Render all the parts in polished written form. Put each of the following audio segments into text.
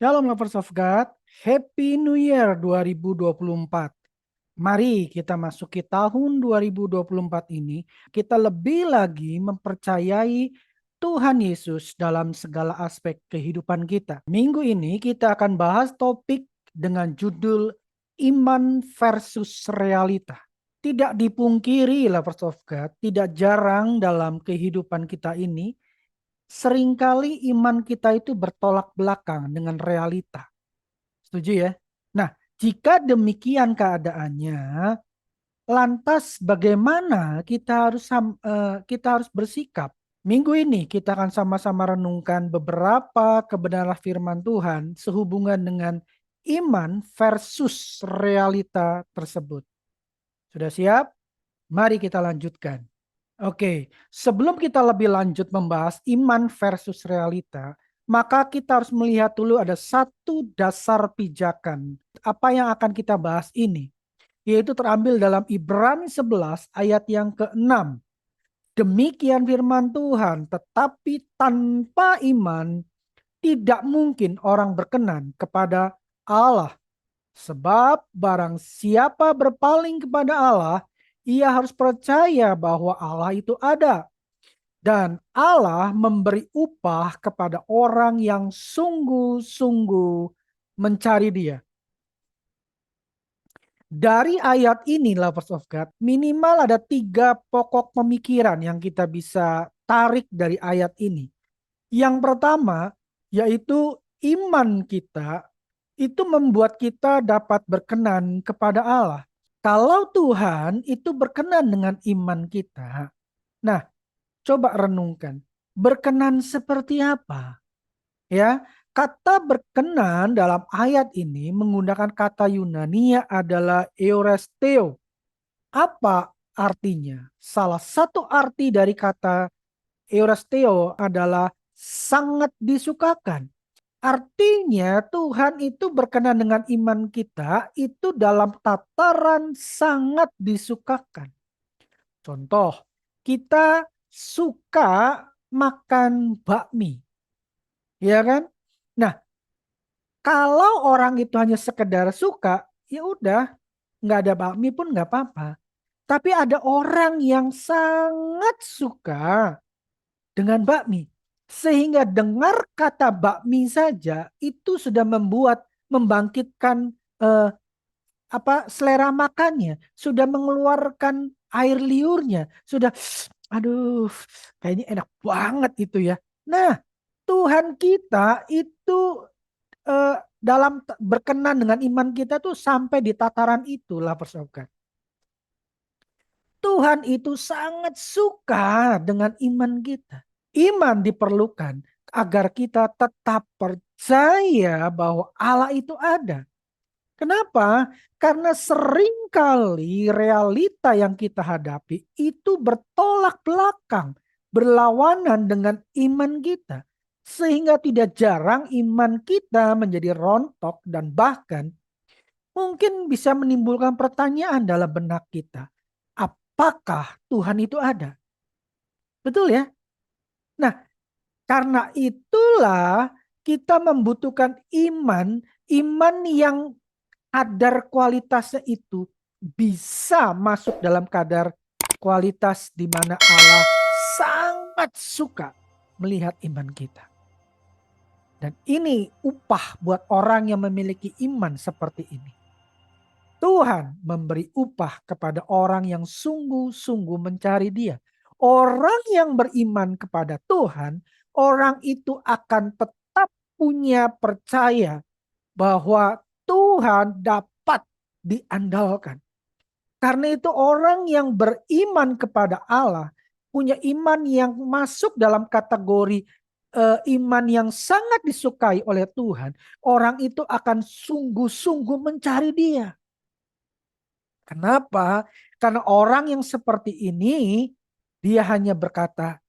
Shalom lovers of God, Happy New Year 2024. Mari kita masuki tahun 2024 ini, kita lebih lagi mempercayai Tuhan Yesus dalam segala aspek kehidupan kita. Minggu ini kita akan bahas topik dengan judul Iman versus Realita. Tidak dipungkiri lovers of God, tidak jarang dalam kehidupan kita ini, seringkali iman kita itu bertolak belakang dengan realita. Setuju ya? Nah, jika demikian keadaannya, lantas bagaimana kita harus bersikap? Minggu ini kita akan sama-sama renungkan beberapa kebenaran firman Tuhan sehubungan dengan iman versus realita tersebut. Sudah siap? Mari kita lanjutkan. Oke, sebelum kita lebih lanjut membahas iman versus realita, maka kita harus melihat dulu ada satu dasar pijakan. Apa yang akan kita bahas ini? Yaitu terambil dalam Ibrani 11 ayat yang ke-6. Demikian firman Tuhan, tetapi tanpa iman tidak mungkin orang berkenan kepada Allah. Sebab barang siapa berpaling kepada Allah, ia harus percaya bahwa Allah itu ada. Dan Allah memberi upah kepada orang yang sungguh-sungguh mencari Dia. Dari ayat ini, lovers of God, minimal ada 3 pokok pemikiran yang kita bisa tarik dari ayat ini. Yang pertama, yaitu iman kita itu membuat kita dapat berkenan kepada Allah. Kalau Tuhan itu berkenan dengan iman kita, nah coba renungkan, berkenan seperti apa? Ya, kata berkenan dalam ayat ini menggunakan kata Yunani adalah euresteo. Apa artinya? Salah satu arti dari kata euresteo adalah sangat disukakan. Artinya Tuhan itu berkenan dengan iman kita itu dalam tataran sangat disukakan. Contoh, kita suka makan bakmi, ya kan? Nah, kalau orang itu hanya sekedar suka, ya udah, nggak ada bakmi pun nggak apa-apa. Tapi ada orang yang sangat suka dengan bakmi, sehingga dengar kata bakmi saja itu sudah membangkitkan selera makannya, sudah mengeluarkan air liurnya, sudah aduh kayaknya enak banget itu ya. Nah, Tuhan kita itu dalam berkenan dengan iman kita tuh sampai di tataran itulah persaudara. Tuhan itu sangat suka dengan iman kita. Iman diperlukan agar kita tetap percaya bahwa Allah itu ada. Kenapa? Karena seringkali realita yang kita hadapi itu bertolak belakang, berlawanan dengan iman kita. Sehingga tidak jarang iman kita menjadi rontok dan bahkan mungkin bisa menimbulkan pertanyaan dalam benak kita. Apakah Tuhan itu ada? Betul ya? Nah, karena itulah kita membutuhkan iman yang kadar kualitasnya itu bisa masuk dalam kadar kualitas di mana Allah sangat suka melihat iman kita. Dan ini upah buat orang yang memiliki iman seperti ini. Tuhan memberi upah kepada orang yang sungguh-sungguh mencari Dia. Orang yang beriman kepada Tuhan, orang itu akan tetap punya percaya bahwa Tuhan dapat diandalkan. Karena itu orang yang beriman kepada Allah punya iman yang masuk dalam kategori iman yang sangat disukai oleh Tuhan. Orang itu akan sungguh-sungguh mencari Dia. Kenapa? Karena orang yang seperti ini dia hanya berkata,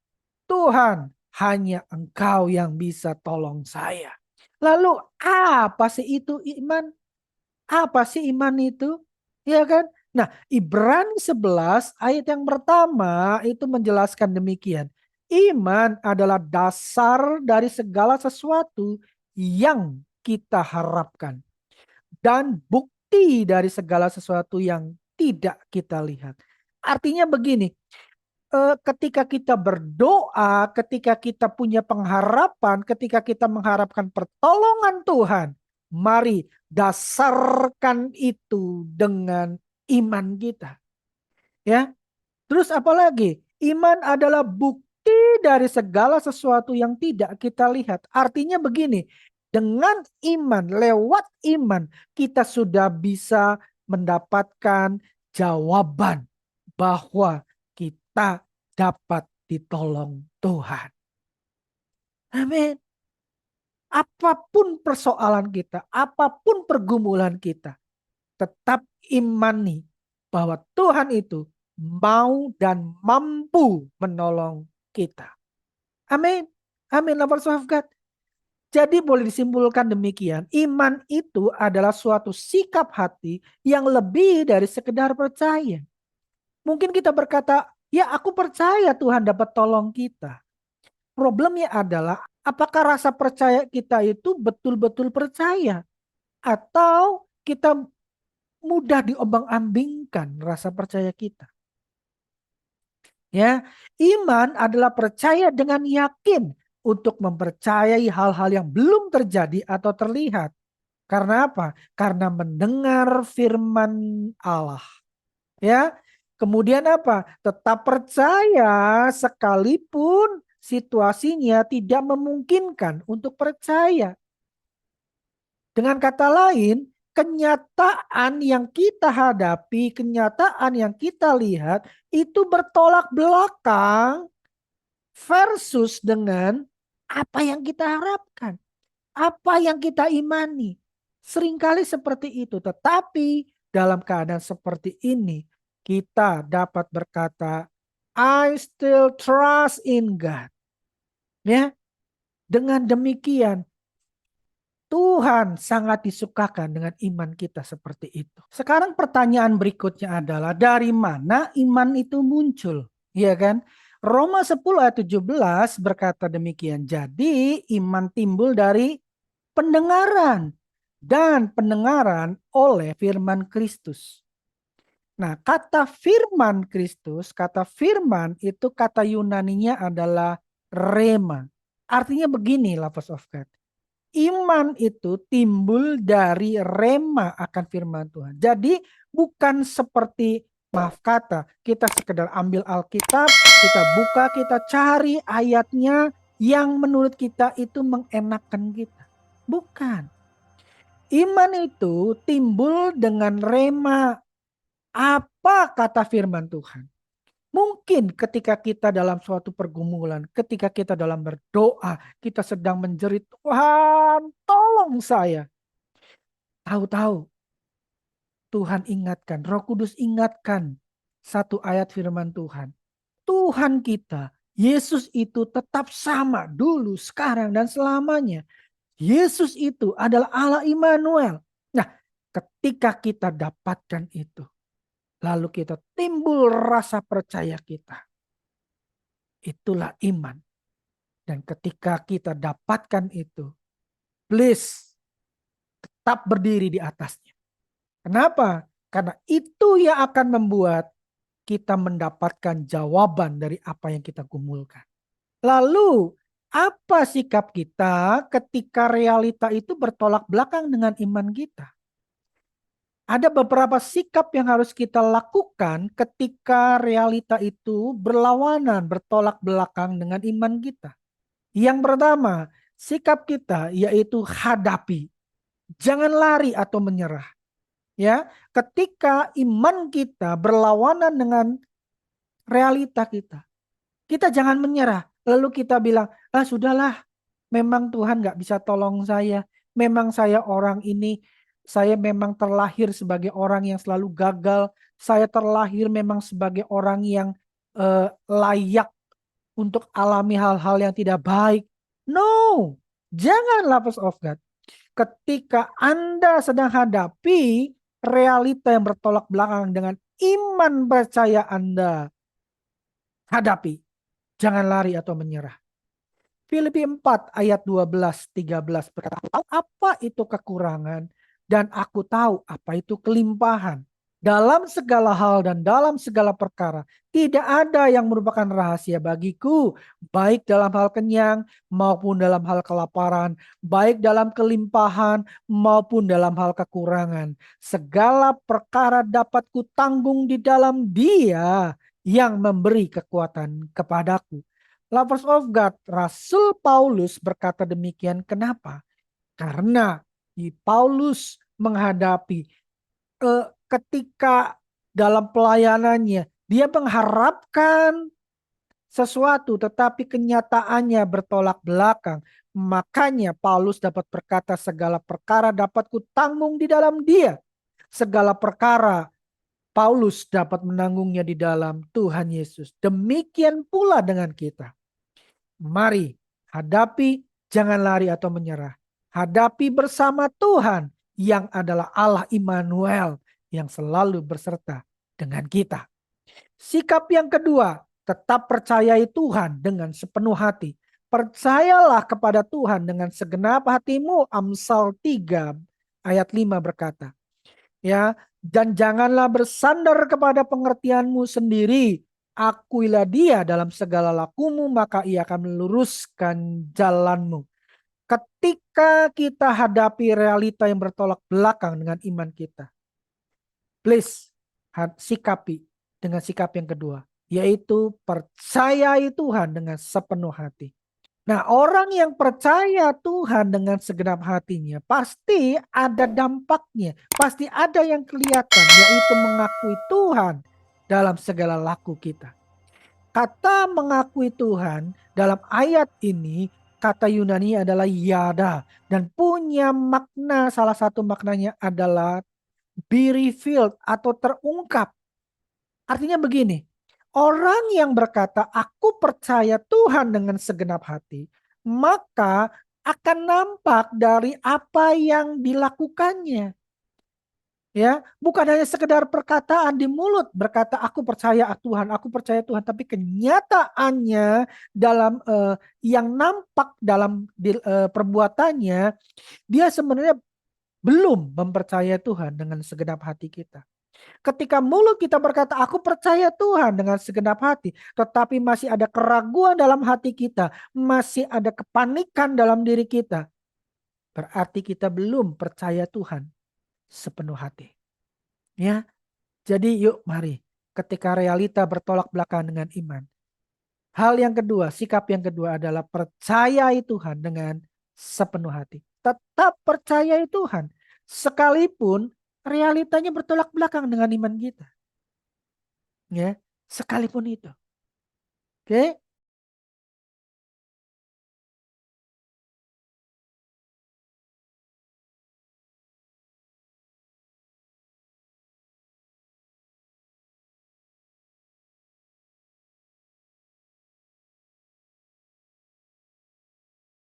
Tuhan, hanya Engkau yang bisa tolong saya. Lalu apa sih itu iman? Apa sih iman itu? Ya kan? Nah, Ibrani 11 ayat yang pertama itu menjelaskan demikian. Iman adalah dasar dari segala sesuatu yang kita harapkan. Dan bukti dari segala sesuatu yang tidak kita lihat. Artinya begini, ketika kita berdoa, ketika kita punya pengharapan, ketika kita mengharapkan pertolongan Tuhan, mari dasarkan itu dengan iman kita. Ya, terus apalagi? Iman adalah bukti dari segala sesuatu yang tidak kita lihat. Artinya begini, dengan iman, lewat iman, kita sudah bisa mendapatkan jawaban bahwa kita dapat ditolong Tuhan. Amin. Apapun persoalan kita, apapun pergumulan kita, tetap imani bahwa Tuhan itu mau dan mampu menolong kita. Amin. Amin. Lovers of God. Jadi boleh disimpulkan demikian, iman itu adalah suatu sikap hati yang lebih dari sekedar percaya. Mungkin kita berkata, ya aku percaya Tuhan dapat tolong kita. Problemnya adalah apakah rasa percaya kita itu betul-betul percaya atau kita mudah diombang-ambingkan rasa percaya kita. Ya, iman adalah percaya dengan yakin untuk mempercayai hal-hal yang belum terjadi atau terlihat. Karena apa? Karena mendengar firman Allah. Ya. Kemudian apa? Tetap percaya sekalipun situasinya tidak memungkinkan untuk percaya. Dengan kata lain, kenyataan yang kita hadapi, kenyataan yang kita lihat itu bertolak belakang versus dengan apa yang kita harapkan, apa yang kita imani. Seringkali seperti itu, tetapi dalam keadaan seperti ini kita dapat berkata, I still trust in God. Ya, dengan demikian Tuhan sangat disukakan dengan iman kita seperti itu. Sekarang pertanyaan berikutnya adalah dari mana iman itu muncul? Iya kan? Roma 10 ayat 17 berkata demikian. Jadi iman timbul dari pendengaran dan pendengaran oleh firman Kristus. Nah, kata firman Kristus, kata firman itu kata Yunaninya adalah rema. Artinya begini, lovers of God. Iman itu timbul dari rema akan firman Tuhan. Jadi bukan seperti maaf kata, kita sekedar ambil Alkitab, kita buka, kita cari ayatnya yang menurut kita itu mengenakan kita. Bukan. Iman itu timbul dengan rema. Apa kata firman Tuhan? Mungkin ketika kita dalam suatu pergumulan, ketika kita dalam berdoa, kita sedang menjerit, Tuhan tolong saya. Tahu-tahu Tuhan ingatkan, Roh Kudus ingatkan satu ayat firman Tuhan. Tuhan kita, Yesus itu tetap sama dulu, sekarang, dan selamanya. Yesus itu adalah Allah Immanuel. Nah, ketika kita dapatkan itu, lalu kita timbul rasa percaya kita. Itulah iman. Dan ketika kita dapatkan itu, please tetap berdiri di atasnya. Kenapa? Karena itu yang akan membuat kita mendapatkan jawaban dari apa yang kita gumulkan. Lalu, apa sikap kita ketika realita itu bertolak belakang dengan iman kita? Ada beberapa sikap yang harus kita lakukan ketika realita itu berlawanan, bertolak belakang dengan iman kita. Yang pertama, sikap kita yaitu hadapi. Jangan lari atau menyerah. Ya, ketika iman kita berlawanan dengan realita kita, kita jangan menyerah. Lalu kita bilang, sudahlah, memang Tuhan nggak bisa tolong saya. Memang saya orang ini, saya memang terlahir sebagai orang yang selalu gagal. Saya terlahir memang sebagai orang yang layak untuk alami hal-hal yang tidak baik. No, jangan lovers of God. Ketika Anda sedang hadapi realita yang bertolak belakang dengan iman percaya Anda, hadapi. Jangan lari atau menyerah. Filipi 4 ayat 12-13 berkata, apa itu kekurangan dan aku tahu apa itu kelimpahan. Dalam segala hal dan dalam segala perkara, tidak ada yang merupakan rahasia bagiku, baik dalam hal kenyang maupun dalam hal kelaparan, baik dalam kelimpahan maupun dalam hal kekurangan. Segala perkara dapat kutanggung di dalam Dia yang memberi kekuatan kepadaku. Lovers of God, Rasul Paulus berkata demikian. Kenapa? Karena Paulus menghadapi ketika dalam pelayanannya dia mengharapkan sesuatu tetapi kenyataannya bertolak belakang. Makanya Paulus dapat berkata segala perkara dapat kutanggung di dalam Dia. Segala perkara Paulus dapat menanggungnya di dalam Tuhan Yesus. Demikian pula dengan kita. Mari hadapi, jangan lari atau menyerah. Hadapi bersama Tuhan yang adalah Allah Immanuel yang selalu berserta dengan kita. Sikap yang kedua, tetap percayai Tuhan dengan sepenuh hati. Percayalah kepada Tuhan dengan segenap hatimu. Amsal 3 ayat 5 berkata. Ya, dan janganlah bersandar kepada pengertianmu sendiri. Akuilah Dia dalam segala lakumu, maka Ia akan meluruskan jalanmu. Ketika kita hadapi realita yang bertolak belakang dengan iman kita, please sikapi dengan sikap yang kedua, yaitu percayai Tuhan dengan sepenuh hati. Nah, orang yang percaya Tuhan dengan segenap hatinya pasti ada dampaknya, pasti ada yang kelihatan, yaitu mengakui Tuhan dalam segala laku kita. Kata mengakui Tuhan dalam ayat ini, kata Yunani adalah yada, dan punya makna, salah satu maknanya adalah be revealed atau terungkap. Artinya begini, orang yang berkata aku percaya Tuhan dengan segenap hati, maka akan nampak dari apa yang dilakukannya. Ya, bukan hanya sekedar perkataan di mulut berkata aku percaya Tuhan, tapi kenyataannya dalam yang nampak dalam perbuatannya, dia sebenarnya belum mempercayai Tuhan dengan segenap hati kita. Ketika mulut kita berkata aku percaya Tuhan dengan segenap hati, tetapi masih ada keraguan dalam hati kita, masih ada kepanikan dalam diri kita, berarti kita belum percaya Tuhan sepenuh hati. Ya, jadi yuk mari ketika realita bertolak belakang dengan iman. Hal yang kedua, sikap yang kedua adalah percayai Tuhan dengan sepenuh hati. Tetap percayai Tuhan sekalipun realitanya bertolak belakang dengan iman kita. Ya, sekalipun itu. Oke.